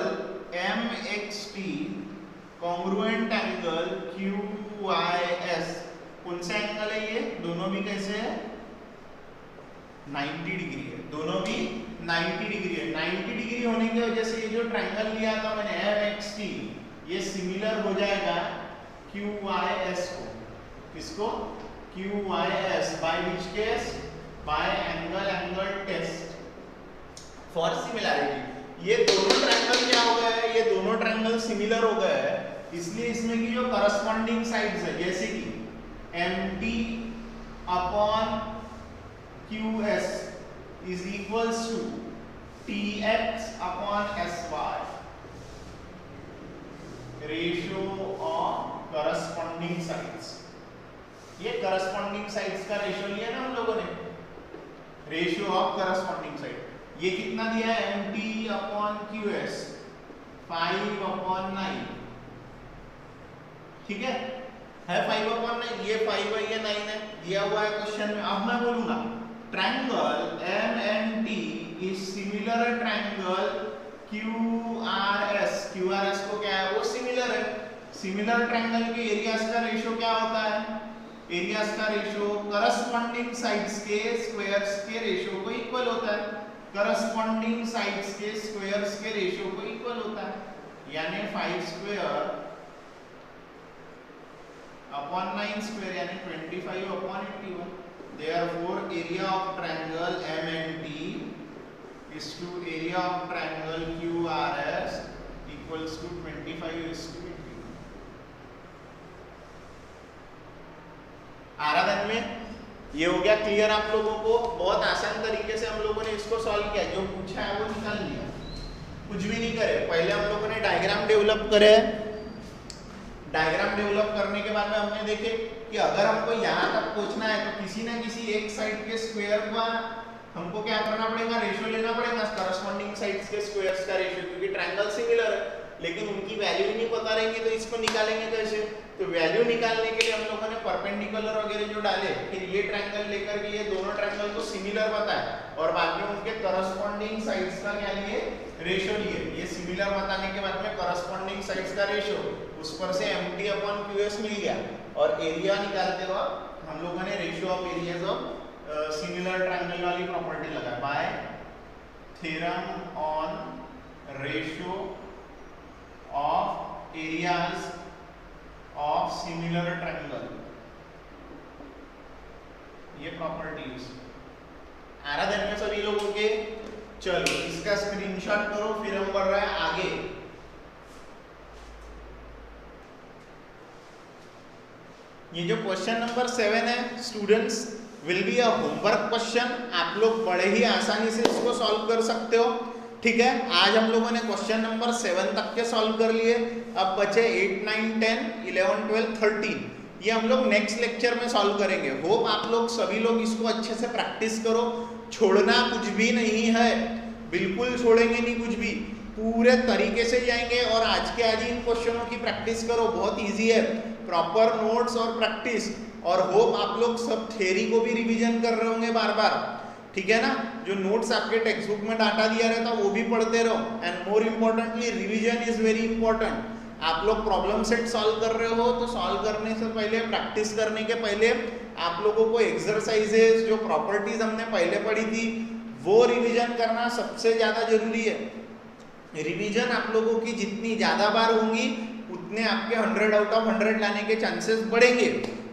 MXT congruent angle QYS। कौन सा एंगल है ये, दोनों भी कैसे है 90 डिग्री है, दोनों भी 90 डिग्री है। 90 डिग्री होने की वजह से ये जो ट्रायंगल लिया था मैंने MXT, ये सिमिलर हो जाएगा QYS को, किसको QYS, by which case, by angle test for similarity. ये दोनों ट्रायंगल क्या हो गए, ये दोनों ट्रायंगल सिमिलर हो गए हैं, इसलिए इसमें की जो करस्पॉन्डिंग साइड्स है जैसे कि MT upon QS is equals to TX upon SY, ratio of corresponding sides. ये करस्पॉन्डिंग साइड्स का रेशियो लिया ना हम लोगों ने, रेशियो ऑफ करस्पॉन्डिंग साइड। ये कितना दिया है MT अपॉन QS 5 अपॉन 9, ठीक है 5 अपॉन 9, ये 5 है ये 9 है, दिया हुआ है क्वेश्चन में। अब मैं बोलूंगा triangle MNT is similar triangle QRS, QRS को क्या है वो सिमिलर है। सिमिलर ट्रायंगल के एरियाज का रेशियो क्या होता है, एरियाज का रेशियो करस्पॉन्डिंग साइड्स के स्क्वायर्स के रेशियो को इक्वल होता है, करस्पॉन्डिंग साइड्स के स्क्वायर्स के रेशियो को इक्वल होता है, यानी 5 स्क्वायर अपॉन 9 स्क्वायर यानी 25 upon 81। Therefore area of triangle MNT is to area of triangle QRS equals to 25 is to 81। आराधन में ये हो गया क्लियर आप लोगों को। बहुत आसान तरीके से हम लोगों ने इसको सॉल्व किया, जो पूछा है वो निकाल लिया, कुछ भी नहीं करे। पहले हम लोगों ने डायग्राम डेवलप करे, डायग्राम डेवलप करने के बाद में हमने देखे कि अगर हमको यहाँ तक पहुँचना है तो किसी ना किसी एक साइड के स्क्वायर का हमको क्या करना पड़ेगा, रेशियो लेना पड़ेगा करस्पॉन्डिंग साइड्स के स्क्वायर्स का रेशियो, क्योंकि ट्रायंगल सिमिलर है लेकिन उनकी वैल्यू ही नहीं पता रहेंगी तो इसको निकालेंगे कैसे। तो वैल्यू निकालने के लिए हम लोगों ने परपेंडिकुलर वगैरह जो डाले, फिर ये ट्रायंगल लेकर के ये दोनों ट्रायंगल को सिमिलर बताया और बाद में उनके करस्पॉन्डिंग साइड्स का क्या लिए, रेशियो लिए। ये सिमिलर बताने के बाद में करस्पॉन्डिंग साइड्स का रेशियो, उस पर से MT अपॉन QS मिल गया और एरिया निकालते वक्त हम लोगों ने ratio of areas of similar triangle वाली प्रॉपर्टी लगाई bye theorem on ratio of areas of similar triangle, ये प्रॉपर्टी यूज। आ रहा ध्यान में सभी लोगों के? चलो इसका स्क्रीनशॉट करो, फिर हम बढ़ रहे हैं आगे। ये जो क्वेश्चन नंबर 7 है students, will be a homework question. आप लोग बड़े ही आसानी से इसको सॉल्व कर सकते हो, ठीक है। आज हम लोगों ने क्वेश्चन नंबर 7 तक के सॉल्व कर लिए, अब बचे 8, 9, 10, 11, 12, 13। ये हम लोग नेक्स्ट लेक्चर में सॉल्व करेंगे। होप आप लोग सभी लोग इसको अच्छे से प्रैक्टिस करो, छोड़ना कुछ भी नहीं है, बिल्कुल छोड़ेंगे नहीं कुछ भी, पूरे तरीके से जाएंगे और आज के आज ही इन क्वेश्चनों की प्रैक्टिस करो। बहुत इजी है, प्रॉपर नोट्स और प्रैक्टिस, और होप आप लोग सब थ्योरी को भी रिवीजन कर रहे होंगे बार बार, ठीक है ना। जो नोट्स आपके टेक्स्ट बुक में डाटा दिया रहता वो भी पढ़ते रहो, and more importantly revision is very important. आप लोग प्रॉब्लम सेट सॉल्व कर रहे हो तो सॉल्व करने से पहले, प्रैक्टिस करने के पहले आप लोगों को एक्सरसाइजेस, जो प्रॉपर्टीज हमने पहले पढ़ी थी वो रिवीजन करना सबसे ज़्यादा जरूरी है। रिवीजन आप लोगों की जितनी ज़्यादा बार होंगी उतने आपके 100 आउट ऑफ 100 लाने के चांसेस बढ़ेंगे।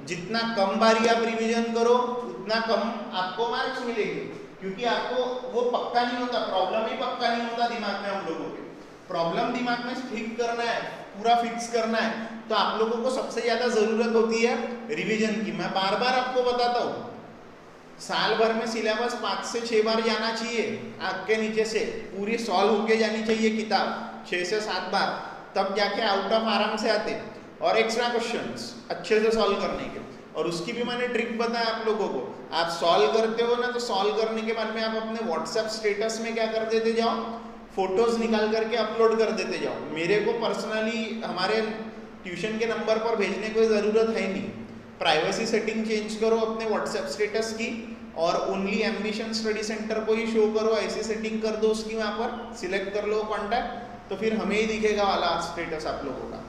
जितना कम बारी आप रिवीजन करो उतना कम आपको मार्क्स मिलेंगे, क्योंकि आपको वो पक्का नहीं होता, प्रॉब्लम ही पक्का नहीं होता दिमाग में हम लोगों के। प्रॉब्लम दिमाग में ठीक करना है, पूरा फिक्स करना है, तो आप लोगों को सबसे ज्यादा जरूरत होती है रिवीजन की। मैं बार बार आपको बताता हूँ, साल भर में सिलेबस 5 से 6 बार जाना चाहिए, आग के नीचे से पूरी सॉल्व होके जानी चाहिए किताब 6 से 7 बार, तब जाके आउट ऑफ आराम से आते। और एक्स्ट्रा क्वेश्चंस अच्छे से सॉल्व करने के, और उसकी भी मैंने ट्रिक बताया आप लोगों को। आप सॉल्व करते हो ना, तो सॉल्व करने के बाद में आप अपने व्हाट्सएप स्टेटस में क्या कर देते जाओ, फोटोज निकाल करके अपलोड कर देते जाओ। मेरे को पर्सनली हमारे ट्यूशन के नंबर पर भेजने की ज़रूरत है नहीं। प्राइवेसी सेटिंग चेंज करो अपने व्हाट्सएप स्टेटस की, और ओनली एम्बिशन स्टडी सेंटर को ही शो करो, ऐसी सेटिंग कर दो उसकी, वहाँ पर सिलेक्ट कर लो कॉन्टैक्ट, तो फिर हमें ही दिखेगा वाला स्टेटस आप लोगों का।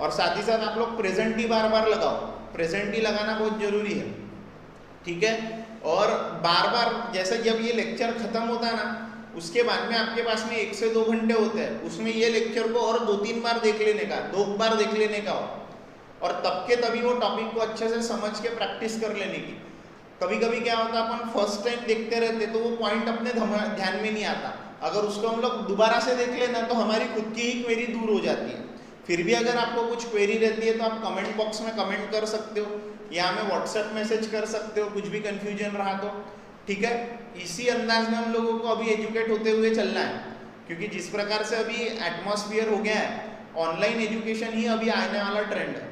और साथ ही साथ आप लोग प्रेजेंट ही बार बार लगाओ, प्रेजेंट ही लगाना बहुत जरूरी है, ठीक है। और बार बार जैसे जब ये लेक्चर खत्म होता है ना, उसके बाद में आपके पास में 1 से 2 घंटे होते हैं, उसमें ये लेक्चर को और 2-3 बार देख लेने का, 2 बार देख लेने का, और तब के तभी वो टॉपिक को अच्छे से समझ के प्रैक्टिस कर लेने की। कभी कभी क्या होता है, अपन फर्स्ट टाइम देखते रहते तो वो पॉइंट अपने ध्यान में नहीं आता, अगर उसको हम लोग दोबारा से देख लेना तो हमारी खुद की ही क्वेरी दूर हो जाती है। फिर भी अगर आपको कुछ क्वेरी रहती है तो आप कमेंट बॉक्स में कमेंट कर सकते हो, या हमें व्हाट्सएप मैसेज कर सकते हो, कुछ भी कंफ्यूजन रहा तो, ठीक है। इसी अंदाज में हम लोगों को अभी एजुकेट होते हुए चलना है, क्योंकि जिस प्रकार से अभी एटमॉस्फेयर हो गया है, ऑनलाइन एजुकेशन ही अभी आने वाला ट्रेंड है।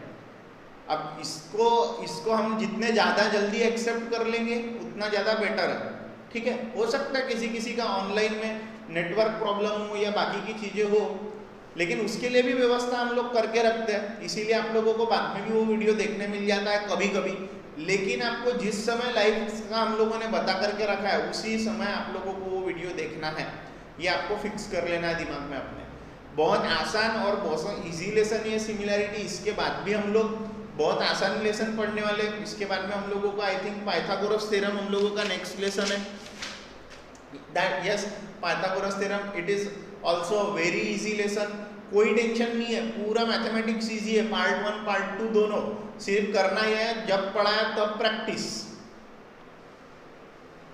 अब इसको हम जितने ज़्यादा जल्दी एक्सेप्ट कर लेंगे उतना ज़्यादा बेटर है, ठीक है। हो सकता है किसी किसी का ऑनलाइन में नेटवर्क प्रॉब्लम हो या बाकी की चीज़ें हो, लेकिन उसके लिए भी व्यवस्था हम लोग करके रखते हैं, इसीलिए आप लोगों को बाद में भी वो वीडियो देखने मिल जाता है कभी कभी। लेकिन आपको जिस समय लाइव का हम लोगों ने बता करके रखा है, उसी समय आप लोगों को वो वीडियो देखना है, ये आपको फिक्स कर लेना है दिमाग में अपने। बहुत आसान और बहुत ईजी लेसन है सिमिलैरिटी। इसके बाद भी हम लोग बहुत आसान लेसन पढ़ने वाले, इसके बाद में हम लोगों को आई थिंक पाइथागोरस थ्योरम हम लोगों का नेक्स्ट लेसन है। That yes, Pythagoras theorem, it is also very easy lesson, कोई टेंशन नहीं है, पूरा मैथमेटिक्स इजी है, पार्ट 1 पार्ट 2 दोनों। सिर्फ करना यह है, जब पढ़ाया तब प्रैक्टिस,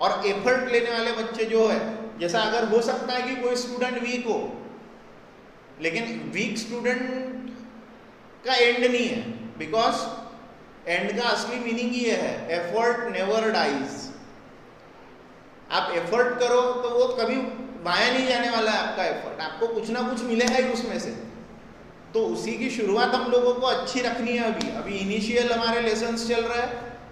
और एफर्ट लेने वाले बच्चे जो है, जैसा अगर हो सकता है कि कोई स्टूडेंट वीक हो, लेकिन वीक स्टूडेंट का एंड नहीं है, बिकॉज एंड का असली मीनिंग ये है, एफर्ट नेवर डाइज। आप एफर्ट करो तो वो कभी वाया नहीं जाने वाला है आपका एफर्ट, आपको कुछ ना कुछ मिलेगा ही उसमें से। तो उसी की शुरुआत हम लोगों को अच्छी रखनी है। अभी इनिशियल हमारे लेसन्स चल रहे हैं,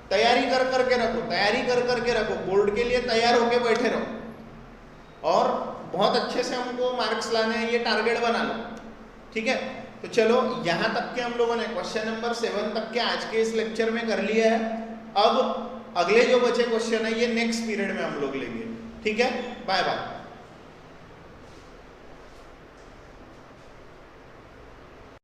तैयारी कर करके रखो, तैयारी कर करके रखो, बोर्ड के लिए तैयार होके बैठे रहो, और बहुत अच्छे से हमको मार्क्स लाने हैं, ये टारगेट बना लो, ठीक है। तो चलो, यहाँ तक के हम लोगों ने क्वेश्चन नंबर 7 तक के आज के इस लेक्चर में कर लिया है। अब अगले जो बचे क्वेश्चन है ये नेक्स्ट पीरियड में हम लोग लेंगे, ठीक है। Bye bye.